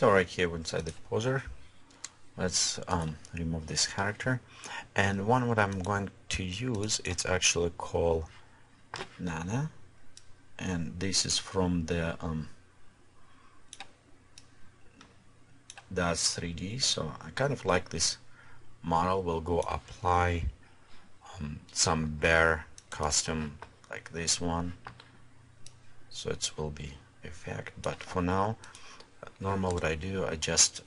So right here inside the poser, let's remove this character, and one what I'm going to use, it's actually called Nana, and this is from the that's 3D. So I kind of like this model. We'll go apply some bear costume like this one, so it will be effect. But for now, normal what I do, I just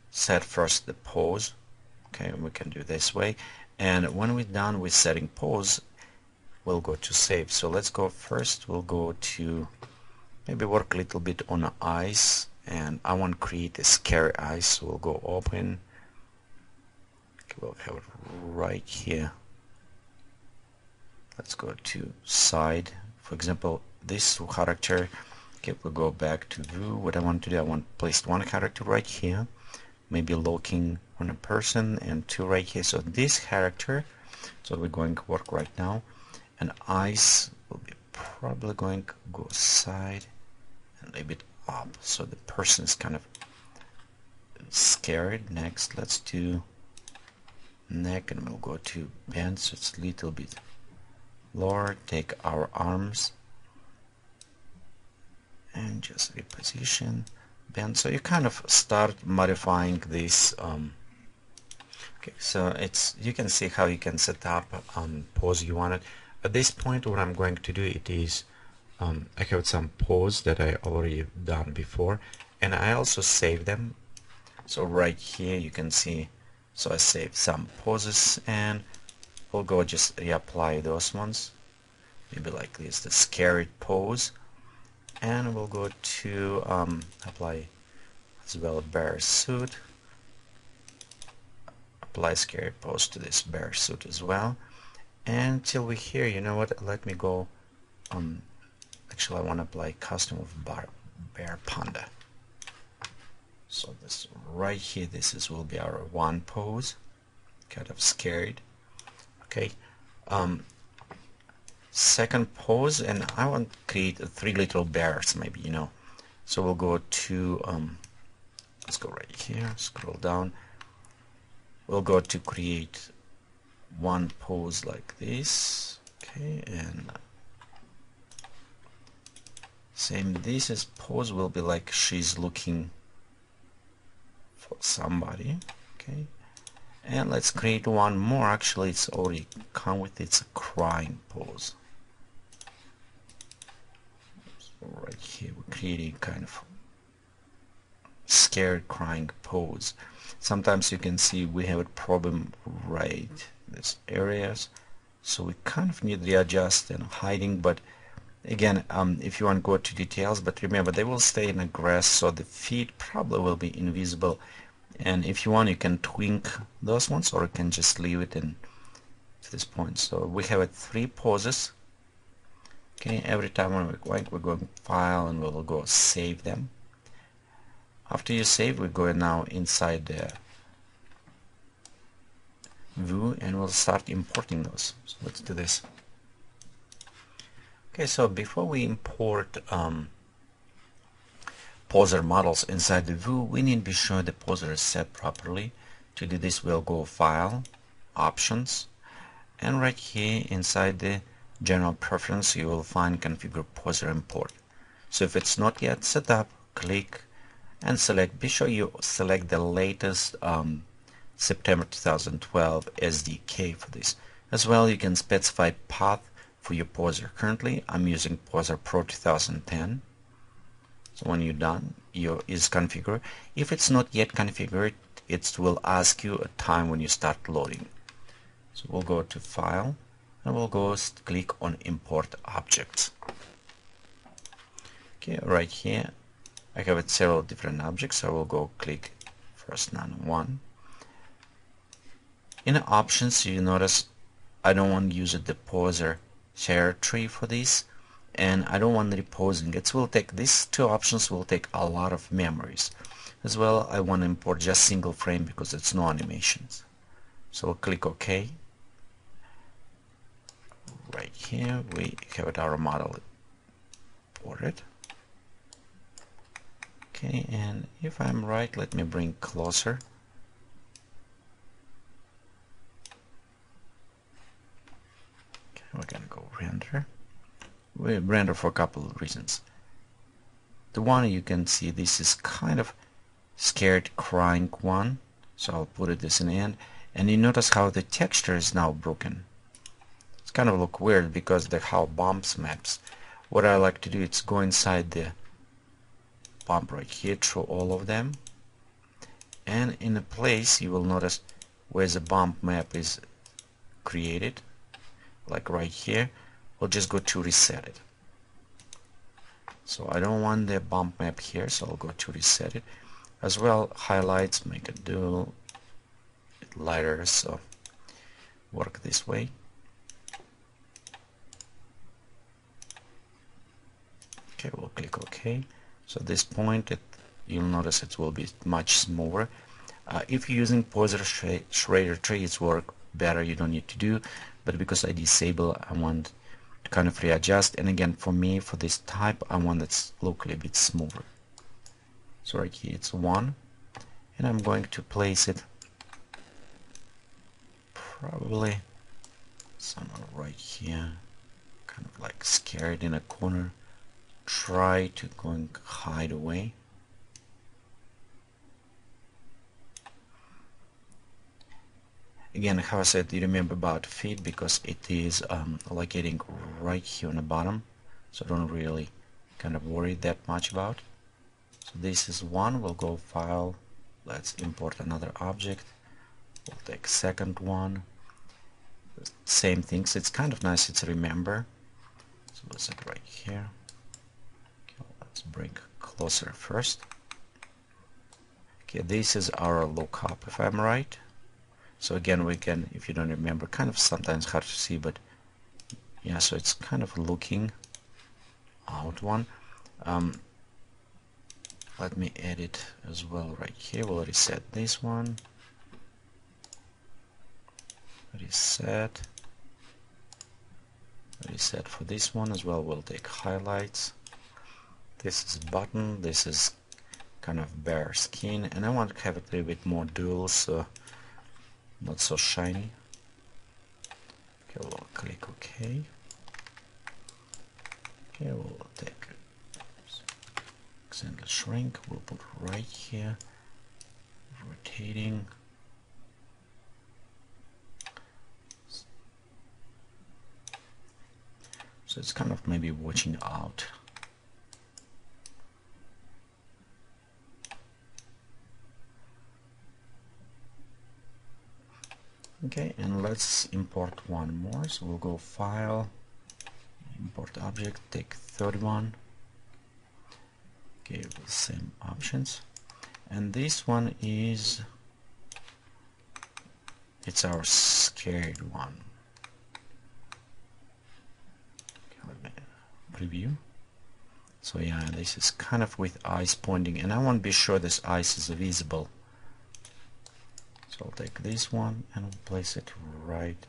set first the pose. Okay, we can do this way, and when we're done with setting pose, we'll go to save. So let's go first, we'll go to maybe work a little bit on the eyes, and I want to create a scary eyes, so we'll go open. Okay, we'll have it right here. Let's go to side. For example, this character, okay, we'll go back to view. What I want to do, I want to place one character right here, maybe looking on a person, and two right here. So this character, so we're going to work right now, and eyes will be probably going to go side and a little bit up, so the person is kind of scared. Next, let's do neck, and we'll go to bend, so it's a little bit lower. Take our arms and just reposition, bend. So you kind of start modifying this. Okay, so it's, you can see how you can set up pose you want it. At this point, what I'm going to do, it is I have some pose that I already done before, and I also save them. So right here you can see, so I saved some poses, and we'll go just reapply those ones, maybe like this, the scary pose, and we'll go to apply as well bear suit, apply scary pose to this bear suit as well. And till we here, you know what, let me go actually I want to apply custom of bear panda. So this right here, this is will be our one pose, kind of scared. Okay, second pose, and I want to create three little bears, maybe, you know. So we'll go to let's go right here, scroll down, we'll go to create one pose like this. Okay, and same, this is pose will be like she's looking for somebody. Okay, and let's create one more. Actually, it's already come with, it's a crying pose. So right here we're creating kind of scared crying pose. Sometimes you can see we have a problem right in these areas, so we kind of need readjust and hiding. But again, if you want to go to details, but remember they will stay in the grass, so the feet probably will be invisible. And if you want, you can twink those ones, or you can just leave it in to this point. So we have three poses. Okay, every time we're going file, and we'll go save them. After you save, we go now inside the view, and we'll start importing those. So let's do this. Okay, so before we import poser models inside the view, we need to be sure the poser is set properly. To do this, we'll go File, Options, and right here inside the General Preference, you will find Configure Poser Import. So if it's not yet set up, click and select. Be sure you select the latest September 2012 SDK for this. As well, you can specify path for your poser. Currently, I'm using Poser Pro 2010. So when you're done, is configured. If it's not yet configured, it will ask you a time when you start loading. So we'll go to File, and we'll go click on Import Objects. Okay, right here I have several different objects. I will go click first one. In the options, you notice I don't want to use the poser share tree for this, and I don't want reposing. It will take, these two options will take a lot of memories. As well, I want to import just single frame because it's no animations. So we'll click OK. Right here we have our model imported. Okay, and if I'm right, let me bring closer. Okay, we're gonna go render. We render for a couple of reasons. The one you can see, this is kind of scared crying one, so I'll put this in the end. And you notice how the texture is now broken. It's kind of look weird because the how bumps maps. What I like to do is go inside the bump right here through all of them, and in a place you will notice where the bump map is created, like right here. We'll just go to reset it. So I don't want the bump map here, so I'll go to reset it. As well, highlights, make it do it lighter, so work this way. Okay, we'll click OK. So at this point, you'll notice it will be much smoother. If you're using poser shader tree, it's work better. You don't need to do, but because I disable, I want to kind of readjust. And again, for me, for this type, I want that's locally a bit smoother. So right here, it's 1, and I'm going to place it probably somewhere right here, kind of like scared in a corner. Try to go and hide away. Again, how I said, you remember about feed because it is locating right here on the bottom, so don't really kind of worry that much about. So this is 1. We'll go file, let's import another object. We'll take second one. Same things. It's kind of nice. It's remember. So we'll set right here. Let's bring closer first. Okay, this is our lookup, if I'm right. So again, we can, if you don't remember, kind of sometimes hard to see, but yeah, so it's kind of looking out one. Let me edit as well right here. We'll reset this one. Reset for this one as well. We'll take highlights. This is button, this is kind of bare skin, and I want to have it a little bit more dual, so not so shiny. Okay, we'll click OK. Okay, we'll take extended shrink, we'll put right here, rotating. So it's kind of maybe watching out. Okay, and let's import one more. So we'll go File, Import Object, take third one. Okay, with the same options. And this one is, it's our scared one. Okay, let me preview. So yeah, this is kind of with eyes pointing, and I want to be sure this eyes is visible. So I'll take this one and we'll place it right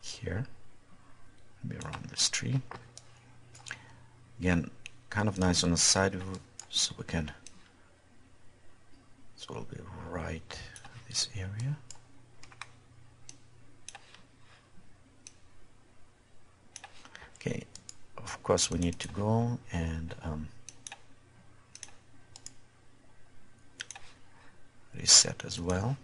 here, maybe around this tree. Again, kind of nice on the side view, so we can, so it'll be right this area. Okay, of course we need to go and reset as well.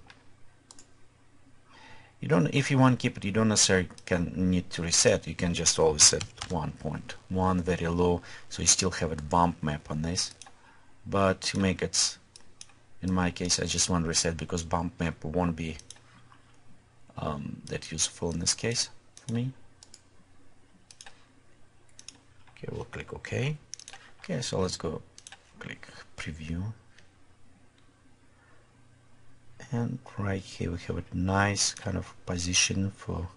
You don't, if you want to keep it, you don't necessarily need to reset. You can just always set 1.1 very low, so you still have a bump map on this. But to make it, in my case, I just want to reset because bump map won't be that useful in this case for me. Okay, we'll click OK. Okay, so let's go click Preview. And right here we have a nice kind of position for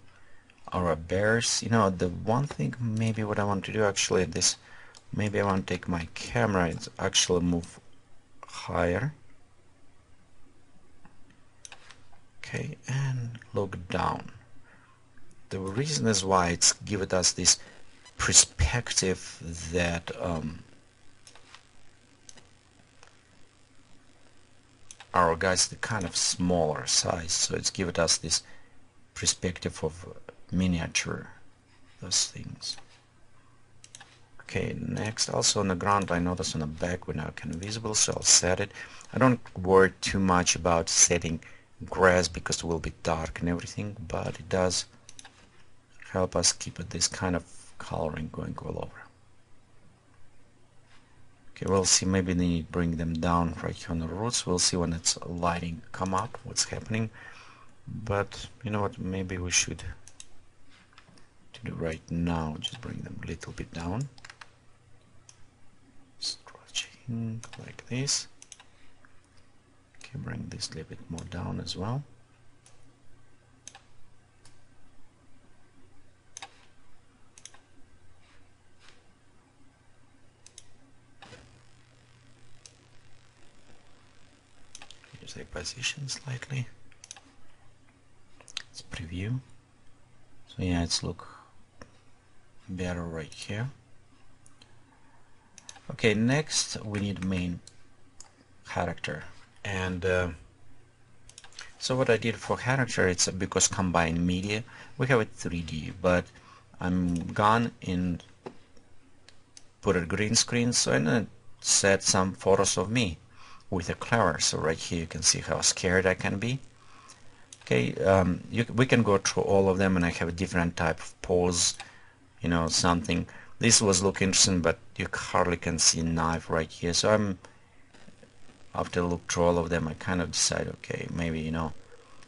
our bears. You know, the one thing maybe what I want to do actually this, maybe I want to take my camera and actually move higher. Okay, and look down. The reason is why it's given us this perspective that our guys the kind of smaller size, so it's given us this perspective of miniature those things. Okay, next, also on the ground, I notice on the back we're now kind of visible, so I'll set it. I don't worry too much about setting grass because it will be dark and everything, but it does help us keep this kind of coloring going all over. Okay, we'll see, maybe they need to bring them down right here on the roots. We'll see when it's lighting come up, what's happening. But you know what, maybe we should do right now, just bring them a little bit down. Stretching like this. Okay, bring this a little bit more down as well. Use the position slightly. Let's preview. So yeah, it's look better right here. Okay, next we need main character, and so what I did for character, it's because combined media, we have it 3D, but I'm gone and put a green screen, so I'm gonna set some photos of me with a clever. So right here you can see how scared I can be. Okay, we can go through all of them, and I have a different type of pose, you know, something. This was look interesting, but you hardly can see knife right here. So I'm, after look through all of them, I kind of decide, okay, maybe, you know,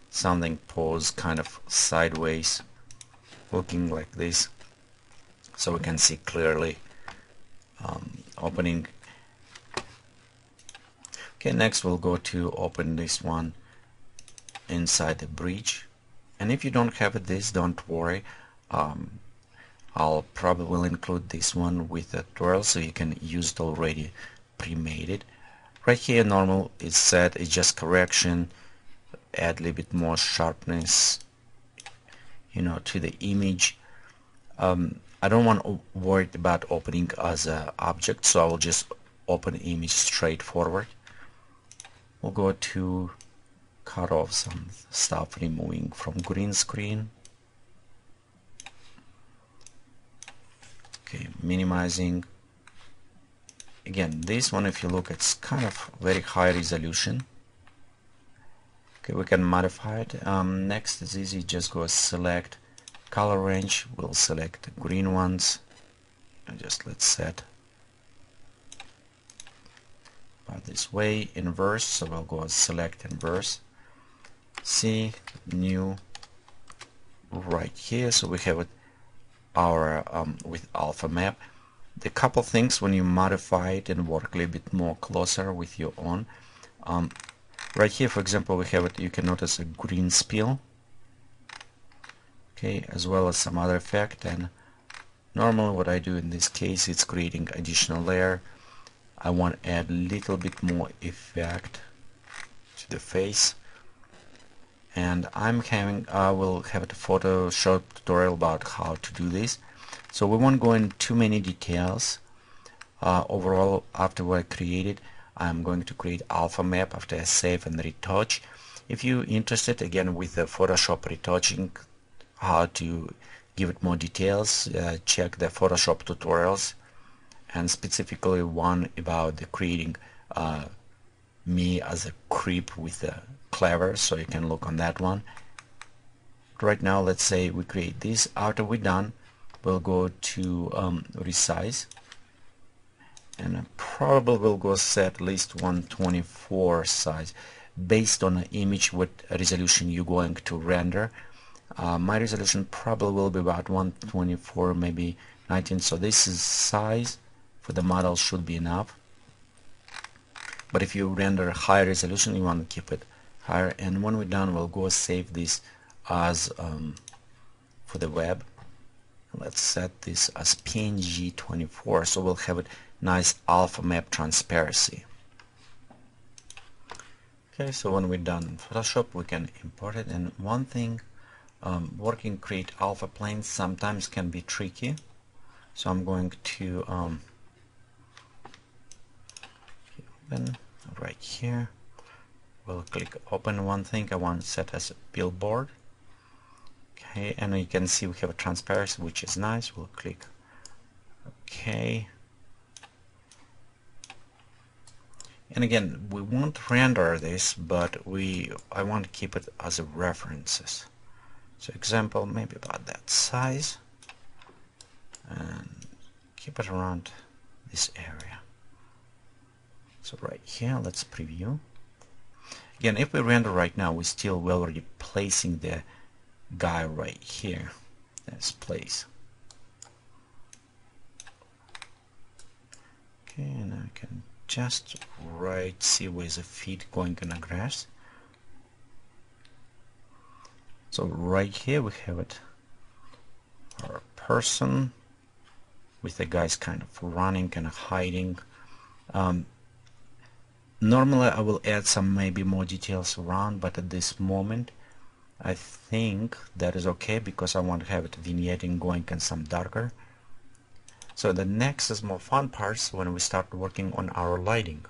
something pose kind of sideways, looking like this, so we can see clearly opening. Okay, next we'll go to open this one inside the bridge, and if you don't have this, don't worry. I'll probably will include this one with a tutorial, so you can use it already pre-made it. Right here, normal is set, it's just correction, add a little bit more sharpness, you know, to the image. I don't want to worry about opening as an object, so I will just open image straightforward. We'll go to cut off some stuff, removing from green screen. Okay, minimizing. Again, this one, if you look, it's kind of very high resolution. Okay, we can modify it. Next is easy, just go select color range. We'll select the green ones, and just let's set about this way, inverse. So we'll go select inverse. See, new, right here. So we have it our with alpha map. The couple things when you modify it and work a little bit more closer with your own, right here, for example, we have it, you can notice a green spill, okay, as well as some other effect. And normally what I do in this case, it's creating additional layer. I want to add a little bit more effect to the face, and I will have a Photoshop tutorial about how to do this. So we won't go into too many details. Overall, after what I created, I'm going to create alpha map after I save and retouch. If you're interested, again, with the Photoshop retouching, how to give it more details, check the Photoshop tutorials, and specifically one about the creating me as a creep with the clever, so you can look on that one. Right now, let's say we create this. After we're done, we'll go to resize, and I probably will go set at least 124 size based on the image, what resolution you're going to render. My resolution probably will be about 124, maybe 19, so this is size for the model should be enough. But if you render higher resolution, you want to keep it higher. And when we're done, we'll go save this as for the web. Let's set this as PNG 24, so we'll have it nice alpha map transparency. Okay, so when we're done in Photoshop, we can import it. And one thing, working create alpha planes sometimes can be tricky. So I'm going to open right here. we'll click open one thing I want to set as a billboard. Okay, and you can see we have a transparency, which is nice. We'll click OK. And again, we won't render this, but I want to keep it as a references. So example, maybe about that size, and keep it around this area. So right here, let's preview. Again, if we render right now, we still will already placing the guy right here. Let's place. Okay, and I can just see where's the feet going in the grass. So right here we have it, our person with the guys kind of running and hiding. Normally I will add some maybe more details around, but at this moment I think that is okay because I want to have it vignetting going and some darker. So the next is more fun parts when we start working on our lighting.